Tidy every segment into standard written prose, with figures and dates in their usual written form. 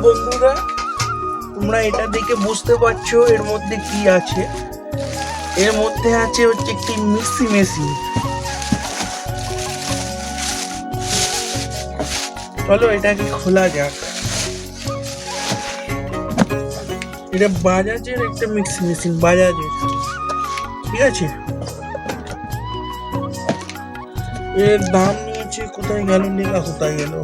বন্ধুরা, তোমরা এটা দেখে বুঝতে পারছো এর মধ্যে কি আছে। এর মধ্যে আছে হচ্ছে একটি মিক্সি মেশিন। চলো এটাকে খোলা যাক। এটা বাজাজের একটা মিক্সি মেশিন, বাজাজের, ঠিক আছে। এর দাম নিয়েছে, কোথায় গেল লেখা, কোথায় গেল,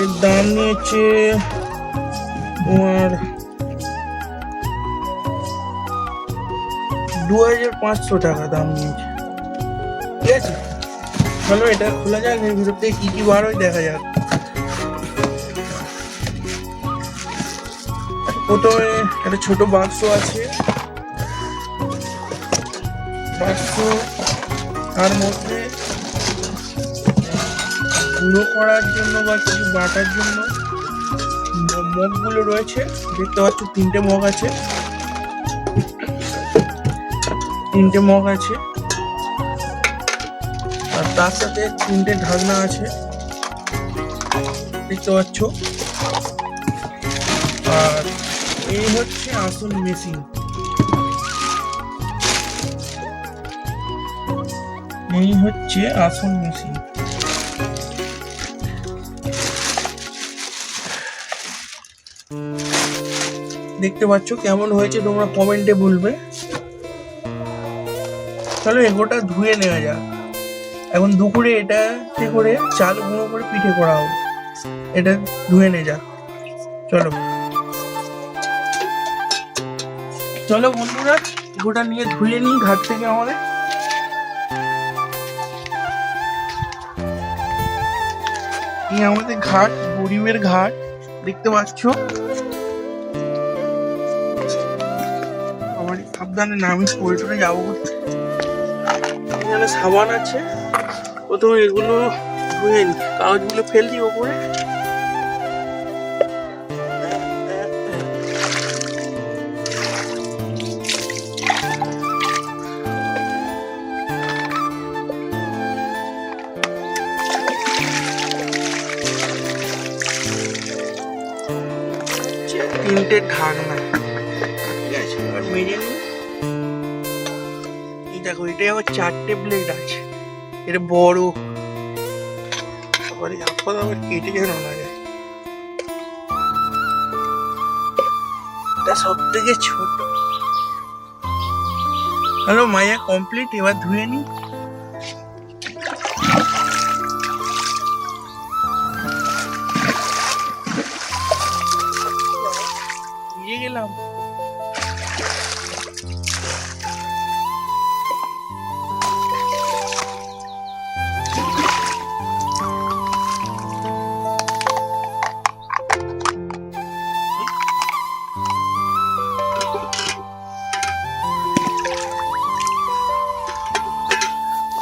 এর দাম নিয়েছে তোমার 2500 টাকা দাম নিয়েছে, ঠিক আছে। চলো এটা খোলা যাক, এর ভিতর থেকে কি কি বার হয় দেখা যাক। প্রথমে একটা ছোট বাক্স আছে, বাক্স, তার মধ্যে গুঁড়ো করার জন্য বা কিছু বাটার জন্য মগগুলো রয়েছে। দেখতে পাচ্ছ তিনটে মগ আছে, আর তার সাথে তিনটে ঢাকনা আছে, দেখতে পাচ্ছ। আর এই হচ্ছে আসল মেশিন, এই হচ্ছে আসল মেশিন। দেখতে পাচ্ছ কেমন হয়েছে, তোমরা কমেন্টে বলবে। চলো এগোটা ধুয়ে নেওয়া যাক। এখন দুপুরে এটাতে করে চাল গুঁড়ো করে পিঠে করা হবে, এটা ধুয়ে নিয়ে যাক। চলো চলো বন্ধুরা, এগোটা নিয়ে ধুয়ে নিই ঘাট থেকে। আমাদের ঘাট, গরিবের ঘাট, দেখতে পাচ্ছ। আমার সাবধানে নামি পড়ে যাবো। এখানে সাবান আছে, প্রথমে এগুলো ধুয়ে নি, কাগজগুলো ফেল দিই ওপরে। তিনটে ঢাকনা, ঠিক আছে, এবার মেরে নিই। এই দেখো, এটাই আবার 4টে ব্লেড আছে, এটা বড়, আবার কেটে যেন না যায়। এটা সব থেকে ছোট। হ্যালো মাইয়া, কমপ্লিট। এবার ধুয়ে নি। নিয়ে গেলাম।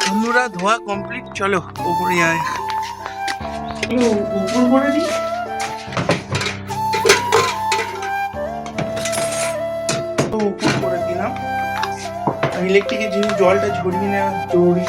বন্ধুরা ধোয়া কমপ্লিট, চলো উপরে আয়, উপর করে দিই। উপর করে দিলাম। ইলেকট্রিকের জিনিস জলটা ঝরিয়ে নেওয়া জরুরি।